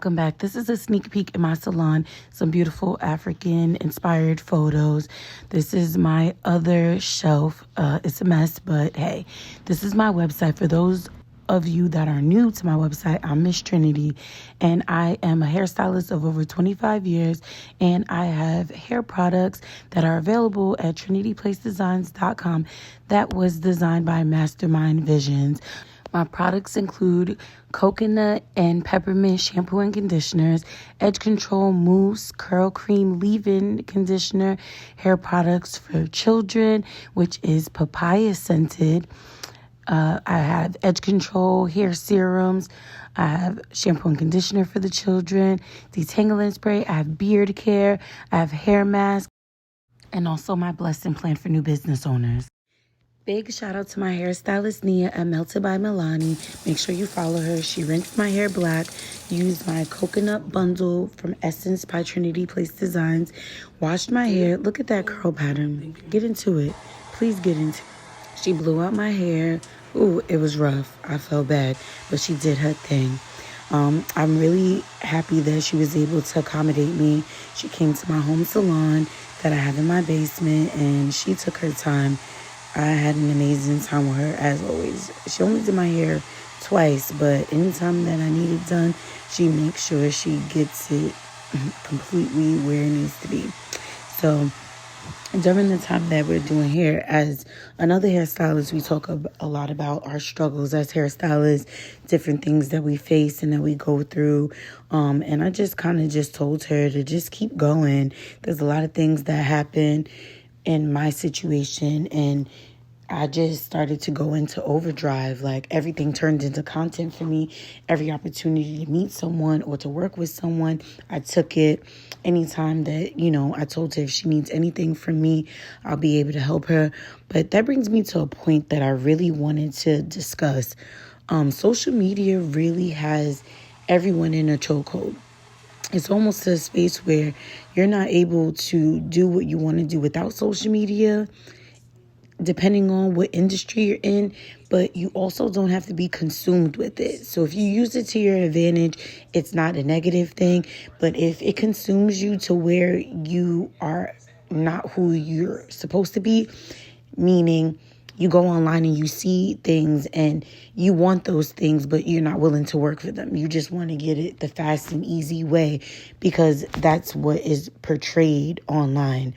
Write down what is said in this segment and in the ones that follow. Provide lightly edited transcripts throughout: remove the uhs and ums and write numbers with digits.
welcome back. This is a sneak peek in my salon. Some beautiful African-inspired photos. This is my other shelf. It's a mess, but hey, this is my website. For those of you that are new to my website, I'm Miss Trinity, and I am a hairstylist of over 25 years, and I have hair products that are available at trinityplacedesigns.com that was designed by Mastermind Visions. My products include coconut and peppermint shampoo and conditioners, edge control mousse, curl cream leave-in conditioner, hair products for children, which is papaya scented. I have edge control hair serums. I have shampoo and conditioner for the children, detangling spray. I have beard care. I have hair masks, and also my blessing plan for new business owners. Big shout out to my hairstylist, Nia, at Melted by Milani. Make sure you follow her. She rinsed my hair black, used my coconut bundle from Essence by Trinity Place Designs, washed my hair. Look at that curl pattern. Get into it. Please get into it. She blew out my hair. Ooh, it was rough. I felt bad, but she did her thing. I'm really happy that she was able to accommodate me. She came to my home salon that I have in my basement, and she took her time. I had an amazing time with her, as always. She only did my hair twice, but anytime that I need it done, she makes sure she gets it completely where it needs to be. So during the time that we're doing hair, as another hairstylist, we talk a lot about our struggles as hairstylists, different things that we face and that we go through. And I just kind of just told her to just keep going. There's a lot of things that happen in my situation, and I just started to go into overdrive. Like, everything turned into content for me. Every opportunity to meet someone or to work with someone, I took it. Anytime that, I told her if she needs anything from me, I'll be able to help her. But that brings me to a point that I really wanted to discuss. Social media really has everyone in a chokehold. It's almost a space where you're not able to do what you want to do without social media, depending on what industry you're in, but you also don't have to be consumed with it. So if you use it to your advantage, it's not a negative thing. But if it consumes you to where you are not who you're supposed to be, meaning you go online and you see things and you want those things, but you're not willing to work for them. You just want to get it the fast and easy way because that's what is portrayed online.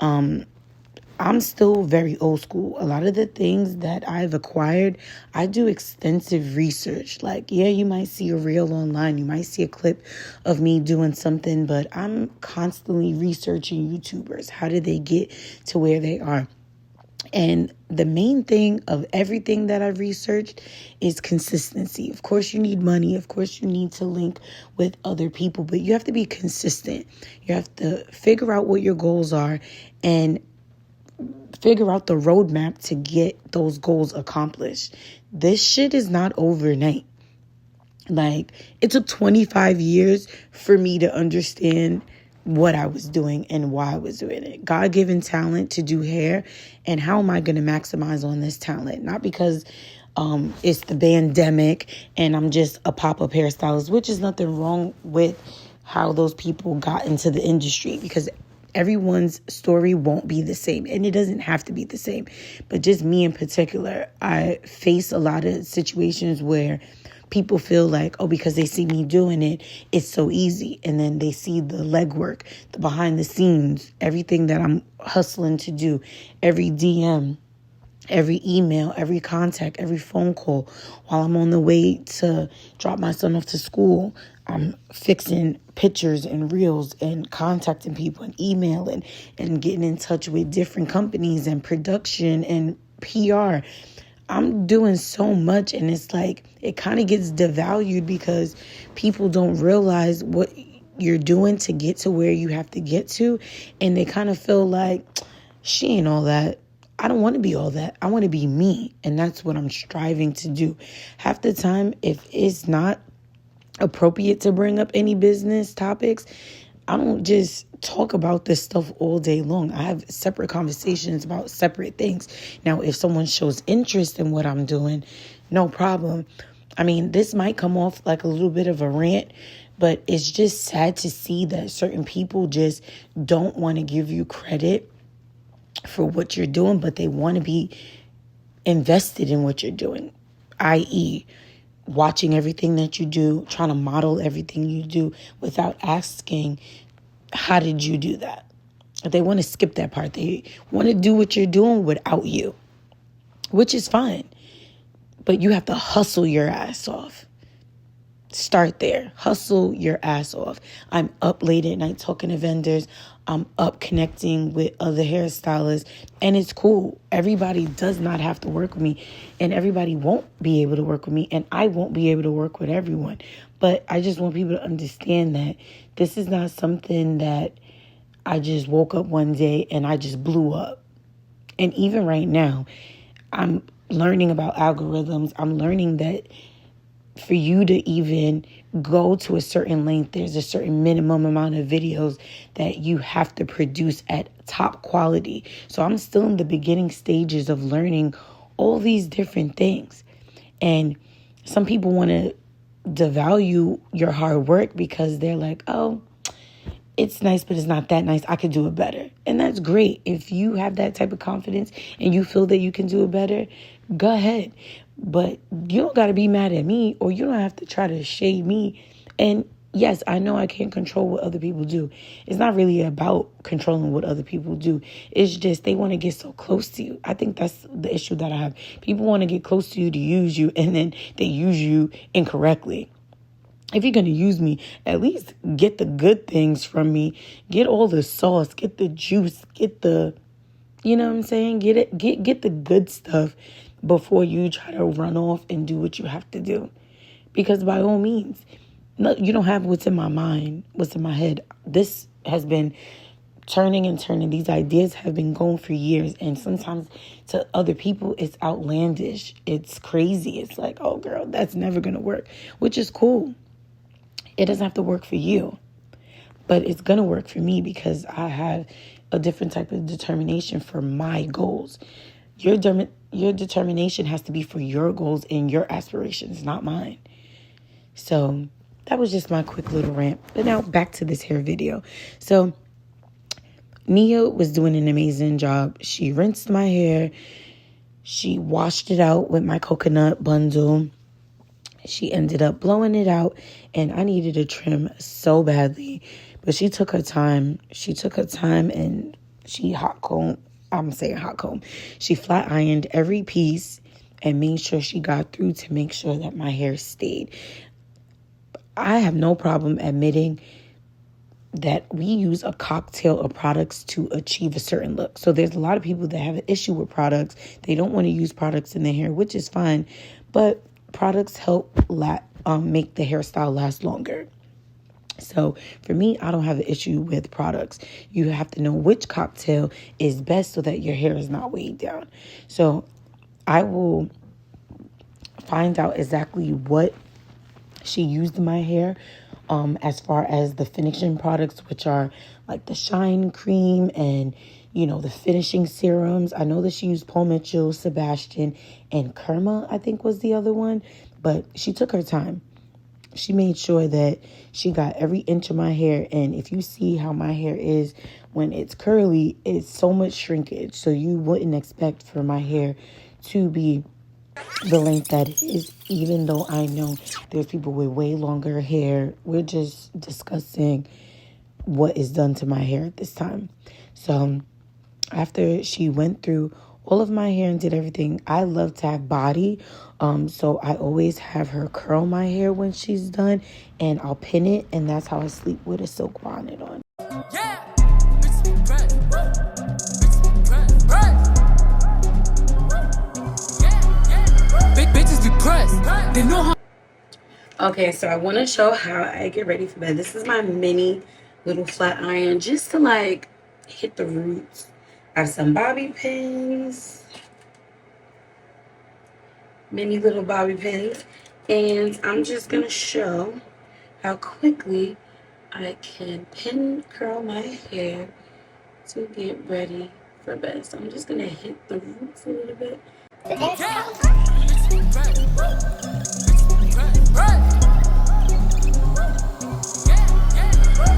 I'm still very old school. A lot of the things that I've acquired, I do extensive research. Like, yeah, you might see a reel online. You might see a clip of me doing something, but I'm constantly researching YouTubers. How did they get to where they are? And the main thing of everything that I've researched is consistency. Of course, you need money. Of course, you need to link with other people, but you have to be consistent. You have to figure out what your goals are and figure out the roadmap to get those goals accomplished. This shit is not overnight. Like, it took 25 years for me to understand what I was doing and why I was doing it. God-given talent to do hair, and how am I going to maximize on this talent? Not because it's the pandemic and I'm just a pop-up hairstylist, which is nothing wrong with how those people got into the industry, because everyone's story won't be the same, and it doesn't have to be the same. But just me in particular, I face a lot of situations where people feel like, oh, because they see me doing it, it's so easy. And then they see the legwork, the behind the scenes, everything that I'm hustling to do, every DM, every email, every contact, every phone call. While I'm on the way to drop my son off to school, I'm fixing pictures and reels and contacting people and emailing and getting in touch with different companies and production and PR. I'm doing so much, and it's like it kind of gets devalued because people don't realize what you're doing to get to where you have to get to, and they kind of feel like, she ain't all that. I don't want to be all that. I want to be me, and that's what I'm striving to do. Half the time, if it's not appropriate to bring up any business topics, I don't just talk about this stuff all day long. I have separate conversations about separate things. Now, if someone shows interest in what I'm doing, no problem. I mean, this might come off like a little bit of a rant, But it's just sad to see that certain people just don't want to give you credit for what you're doing, but they want to be invested in what you're doing, i.e., watching everything that you do, trying to model everything you do without asking, how did you do that? They want to skip that part. They want to do what you're doing without you, which is fine. But you have to hustle your ass off. Start there. Hustle your ass off. I'm up late at night talking to vendors. I'm up connecting with other hairstylists. And it's cool. Everybody does not have to work with me. And everybody won't be able to work with me. And I won't be able to work with everyone. But I just want people to understand that this is not something that I just woke up one day and I just blew up. And even right now, I'm learning about algorithms. I'm learning that for you to even go to a certain length, there's a certain minimum amount of videos that you have to produce at top quality. So I'm still in the beginning stages of learning all these different things. And some people want to devalue your hard work because they're like, oh, it's nice, but it's not that nice. I could do it better. And that's great. If you have that type of confidence and you feel that you can do it better, go ahead. But you don't got to be mad at me, or you don't have to try to shade me. And yes, I know I can't control what other people do. It's not really about controlling what other people do. It's just they want to get so close to you. I think that's the issue that I have. People want to get close to you to use you, and then they use you incorrectly. If you're going to use me, at least get the good things from me. Get all the sauce, get the juice, get the, you know what I'm saying? Get the good stuff before you try to run off and do what you have to do. Because by all means, no, you don't have what's in my mind, what's in my head. This has been turning and turning. These ideas have been going for years. And sometimes to other people, it's outlandish. It's crazy. It's like, oh, girl, that's never going to work, which is cool. It doesn't have to work for you, but it's going to work for me because I have a different type of determination for my goals. Your determination has to be for your goals and your aspirations, not mine. So that was just my quick little rant. But now back to this hair video. So Nia was doing an amazing job. She rinsed my hair. She washed it out with my coconut bundle. She ended up blowing it out, and I needed a trim so badly. But she took her time. And she she flat ironed every piece and made sure she got through to make sure that my hair stayed. I have no problem admitting that we use a cocktail of products to achieve a certain look. So there's a lot of people that have an issue with products. They don't want to use products in their hair, which is fine. But products help make the hairstyle last longer. So for me, I don't have an issue with products. You have to know which cocktail is best so that your hair is not weighed down. So I will find out exactly what she used in my hair as far as the finishing products, which are like the shine cream and, the finishing serums. I know that she used Paul Mitchell, Sebastian, and Kerma, I think was the other one. But she took her time. She made sure that she got every inch of my hair. And if you see how my hair is when it's curly, it's so much shrinkage. So you wouldn't expect for my hair to be the length that it is, even though I know there's people with way longer hair. We're just discussing what is done to my hair at this time. So after she went through all of my hair and did everything, I love to have body. So I always have her curl my hair when she's done, and I'll pin it, and that's how I sleep with a silk bonnet on. Yeah. Big bitches depressed. They know how. Okay, so I want to show how I get ready for bed. This is my mini little flat iron just to hit the roots. I have some bobby pins. Mini little bobby pins, and I'm just gonna show how quickly I can pin curl my hair to get ready for bed. So I'm just gonna hit the roots a little bit.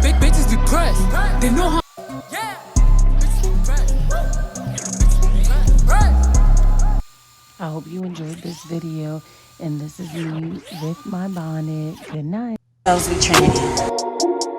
Big bitches be pressed. They know how. I hope you enjoyed this video, and this is me with my bonnet. Good night. Trinity.